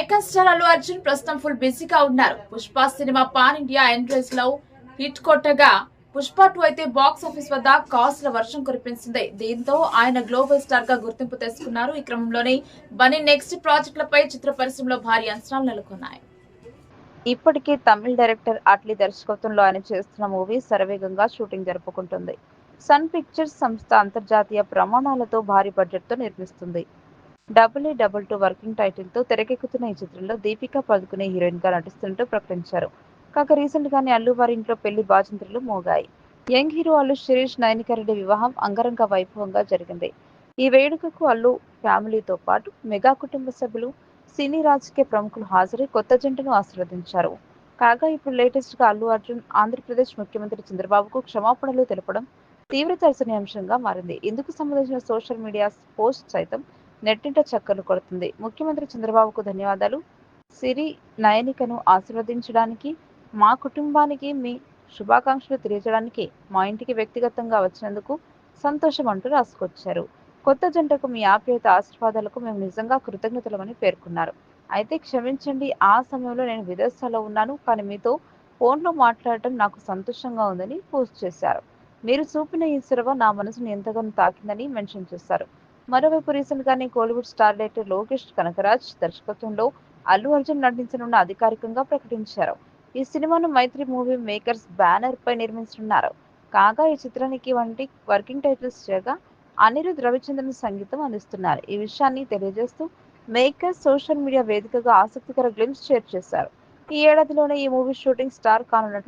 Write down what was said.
Megastar Allu Arjun ప్రస్తుతం full బిజీగా ఉన్నారు. Pushpa cinema pan India entries లో హిట్ కొట్టగా పుష్ప 2 అయితే బాక్స్ ఆఫీస్ వద్ద కాసుల వర్షం కురిపించింది. దీంతో ఆయన గ్లోబల్ స్టార్ గా గుర్తింపు తెచ్చుకున్నారు. ఈ క్రమంలోనే బన్నీ నెక్స్ట్ ప్రాజెక్టులపై చిత్ర పరిశ్రమలో భారీ అంచనాలు నెలకొన్నాయి. ఇప్పటికే తమిళ డైరెక్టర్ అట్లీ దర్శకత్వంలో ఆయన చేస్తున్న మూవీ శరవేగంగా షూటింగ్ జరుపుకుంటుంది. సన్ పిక్చర్స్ సంస్థ అంతర్జాతీయ ప్రమాణాలతో భారీ బడ్జెట్తో నిర్మిస్తుంది. 'AA22' వర్కింగ్ టైటిల్తో తెరకెక్కుతున్న ఈ చిత్రంలో దీపికా పదుకునే హీరోయిన్గా నటిస్తున్నట్టు ప్రకటించారు. కాగా రీసెంట్ గానే అల్లు వారి ఇంట్లో పెళ్లి బాజంత్రులు మోగాయి. యంగ్ హీరో అల్లు శిరీష్ నయనిక రెడ్డి వివాహం అంగరంగ వైభవంగా జరిగింది. ఈ వేడుకకు అల్లు ఫ్యామిలీతో పాటు మెగా కుటుంబ సభ్యులు, సినీ రాజకీయ ప్రముఖులు హాజరై కొత్త జంటను ఆశీర్వదించారు. కాగా ఇప్పుడు లేటెస్ట్ గా అల్లు అర్జున్ ఆంధ్రప్రదేశ్ ముఖ్యమంత్రి చంద్రబాబుకు క్షమాపణలు తెలపడం తీవ్ర చర్చనీయాంశంగా మారింది. ఇందుకు సంబంధించిన సోషల్ మీడియా పోస్ట్ సైతం నెట్టింట చక్కర్లు కొడుతుంది. ముఖ్యమంత్రి చంద్రబాబుకు ధన్యవాదాలు. సిరి నయనికను ఆశీర్వదించడానికి, మా కుటుంబానికి మీ శుభాకాంక్షలు తెలియజేయడానికి మా ఇంటికి వ్యక్తిగతంగా వచ్చినందుకు సంతోషం అంటూ రాసుకొచ్చారు. కొత్త జంటకు మీ ఆప్యాయత, ఆశీర్వాదాలకు మేము నిజంగా కృతజ్ఞతలమని పేర్కొన్నారు. అయితే క్షమించండి, ఆ సమయంలో నేను విదేశాల్లో ఉన్నాను, కానీ మీతో ఫోన్లో మాట్లాడటం నాకు సంతోషంగా ఉందని పోస్ట్ చేశారు. మీరు చూపిన ఈ చొరవ నా మనసును ఎంతగానో తాకిందని మెన్షన్ చేశారు. మరోవైపు రీసెంట్ గానే కోలీవుడ్ స్టార్ డైరెక్టర్ లోకేష్ కనకరాజ్ దర్శకత్వంలో అల్లు అర్జున్ నటించనున్న అధికారికంగా ప్రకటించారు. ఈ సినిమాను మైత్రి మూవీ మేకర్స్ బ్యానర్ పై నిర్మించనున్నారు. కాగా ఈ చిత్రానికి వర్కింగ్ టైటిల్స్ చేయగా అనిరుద్ రవిచంద్రన్ సంగీతం అందిస్తున్నారు. ఈ విషయాన్ని తెలియజేస్తూ మేకర్స్ సోషల్ మీడియా వేదికగా ఆసక్తికర గ్లింప్స్ షేర్ చేశారు. ఈ ఏడాదిలోనే ఈ మూవీ షూటింగ్ స్టార్ట్ కానున్నట్లు